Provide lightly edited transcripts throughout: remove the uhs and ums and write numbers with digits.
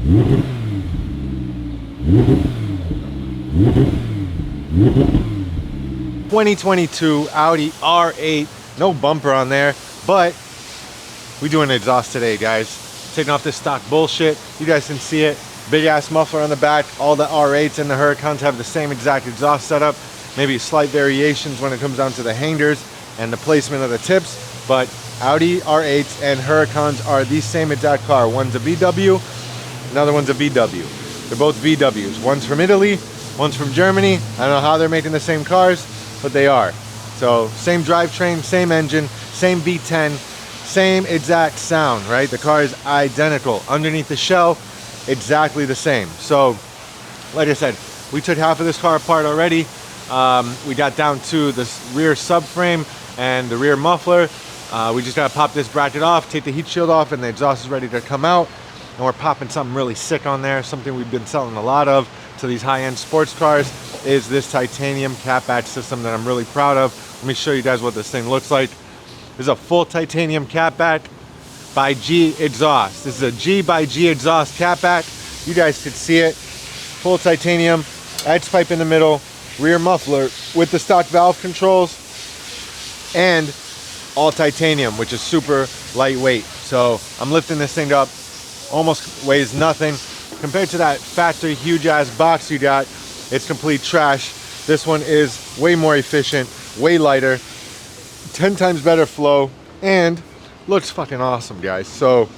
...2022 Audi R8, no bumper on there, but we doing an exhaust today, guys. Taking off this stock bullshit. You guys can see it. Big ass muffler on the back. All the R8s and the Huracans have the same exact exhaust setup. Maybe slight variations when it comes down to the hangers and the placement of the tips, but Audi R8s and Huracans are the same exact car. One's a VW, another one's a VW. They're both VWs. One's from Italy, one's from Germany. I don't know how they're making the same cars, but they are. So same drivetrain, same engine, same V10, same exact sound, right? The car is identical. Underneath the shell, exactly the same. So like I said, we took half of this car apart already. We got down to the rear subframe and the rear muffler. We just gotta pop this bracket off, take the heat shield off, and the exhaust is ready to come out. And we're popping something really sick on there. Something we've been selling a lot of to these high-end sports cars is this titanium catback system that I'm really proud of. Let me show you guys what this thing looks like. This is a full titanium catback by G Exhaust. This is a G by G Exhaust catback. You guys could see it. Full titanium, edge pipe in the middle, rear muffler with the stock valve controls, and all titanium, which is super lightweight. So I'm lifting this thing up, almost weighs nothing. Compared to that factory huge ass box you got, it's complete trash. This one is way more efficient, way lighter, 10 times better flow, and looks fucking awesome, guys. So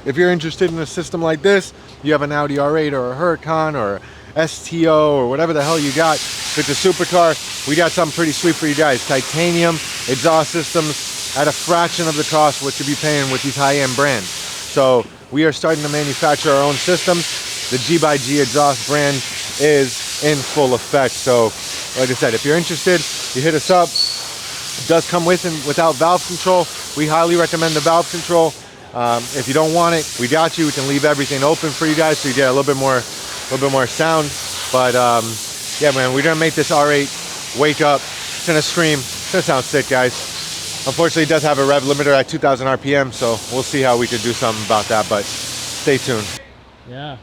if you're interested in a system like this, you have an Audi R8 or a Huracan or STO or whatever the hell you got, if it's a supercar, we got something pretty sweet for you guys. Titanium exhaust systems at a fraction of the cost what you'd be paying with these high-end brands. So we are starting to manufacture our own systems. The G by G exhaust brand is in full effect. So like I said, if you're interested, you hit us up. It does come with and without valve control. We highly recommend the valve control. If you don't want it, we got you. We can leave everything open for you guys so you get a little bit more sound. But yeah, man, we're gonna make this R8 wake up. It's gonna scream. It's gonna sound sick, guys. Unfortunately, it does have a rev limiter at 2,000 RPM, so we'll see how we could do something about that, but stay tuned. Yeah.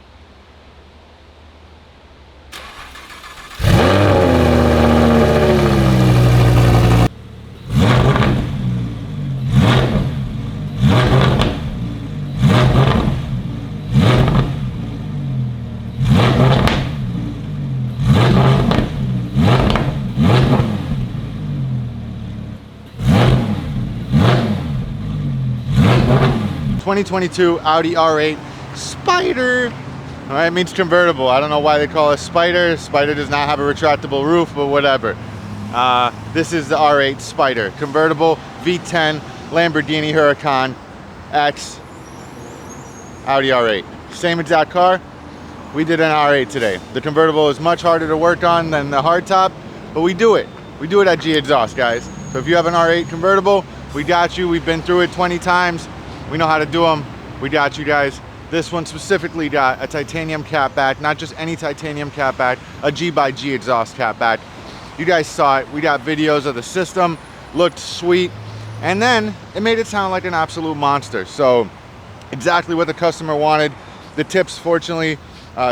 ...2022 Audi R8 Spider. All right, it means convertible. I don't know why they call it Spider. Spider does not have a retractable roof, but whatever. This is the R8 Spider. Convertible, V10, Lamborghini Huracan X Audi R8. Same exact car. We did an R8 today. The convertible is much harder to work on than the hardtop, but we do it. We do it at G Exhaust, guys. So if you have an R8 convertible, we got you. We've been through it 20 times. We know how to do them. We got you guys. This one specifically got a titanium catback, not just any titanium catback, a G by G exhaust catback. You guys saw it. We got videos of the system. Looked sweet. And then it made it sound like an absolute monster. So exactly what the customer wanted. The tips, fortunately,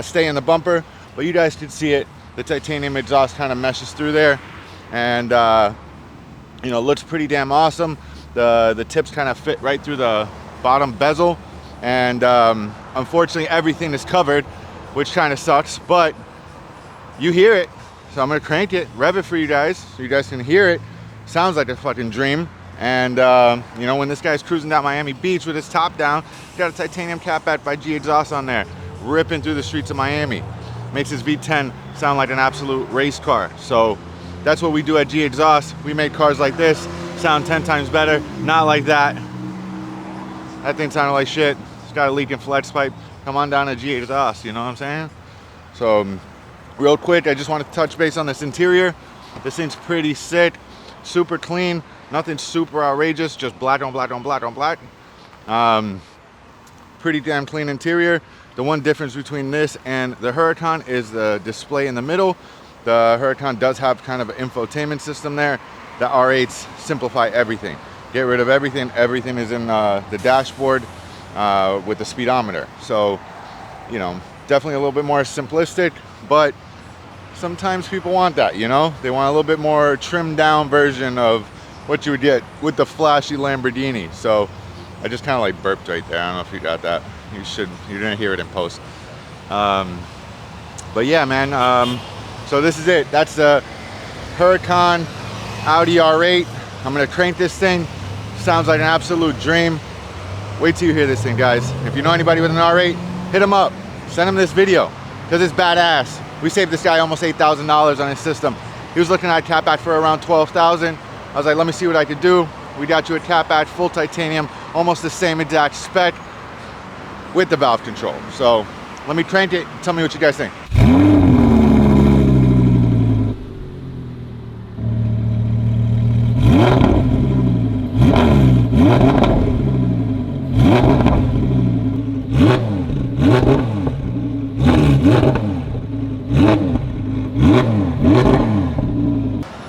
stay in the bumper, but you guys can see it. The titanium exhaust kind of meshes through there, and you know, looks pretty damn awesome. The tips kind of fit right through the bottom bezel, and unfortunately everything is covered, which kind of sucks, but you hear it. So I'm gonna crank it, rev it for you guys so you guys can hear it. Sounds like a fucking dream. And you know, when this guy's cruising down Miami Beach with his top down, got a titanium catback by G Exhaust on there, ripping through the streets of Miami. Makes his V10 sound like an absolute race car. So that's what we do at G Exhaust. We make cars like this sound 10 times better. Not like that. That thing sounded like shit. It's got a leaking flex pipe. Come on down to G Exhaust, you know what I'm saying? So real quick, I just want to touch base on this interior. This thing's pretty sick, super clean, nothing super outrageous, just black on black on black on black. Pretty damn clean interior. The one difference between this and the Huracan is the display in the middle. The Huracan does have kind of an infotainment system there. The R8s simplify everything. Get rid of everything. Everything is in the dashboard with the speedometer. So you know, definitely a little bit more simplistic, but sometimes people want that, you know? They want a little bit more trimmed down version of what you would get with the flashy Lamborghini. So I just kind of like burped right there. I don't know if you got that. You didn't hear it in post. But yeah, man, so this is it. That's the Huracan Audi R8. I'm gonna crank this thing. Sounds like an absolute dream. Wait till you hear this thing, guys. If you know anybody with an R8, hit them up. Send them this video, because it's badass. We saved this guy almost $8,000 on his system. He was looking at catback for around $12,000. I was like, let me see what I could do. We got you a catback, full titanium, almost the same exact spec with the valve control. So let me crank it. Tell me what you guys think.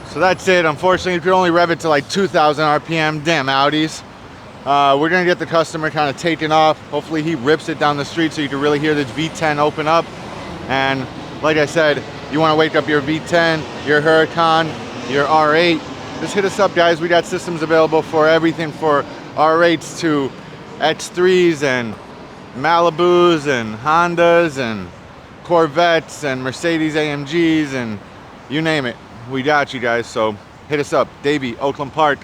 So that's it. Unfortunately, you could only rev it to like 2,000 RPM. Damn Audis. We're gonna get the customer kind of taken off. Hopefully he rips it down the street so you can really hear this V10 open up. And like I said, you wanna wake up your V10, your Huracan, your R8, just hit us up, guys. We got systems available for everything, for R8s to X3s and Malibus and Hondas and Corvettes and Mercedes AMGs and you name it. We got you guys, so hit us up. Davie, Oakland Park,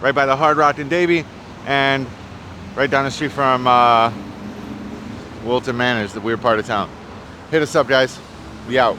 right by the Hard Rock in Davie, and right down the street from Wilton Manor, the weird part of town. Hit us up, guys. We out.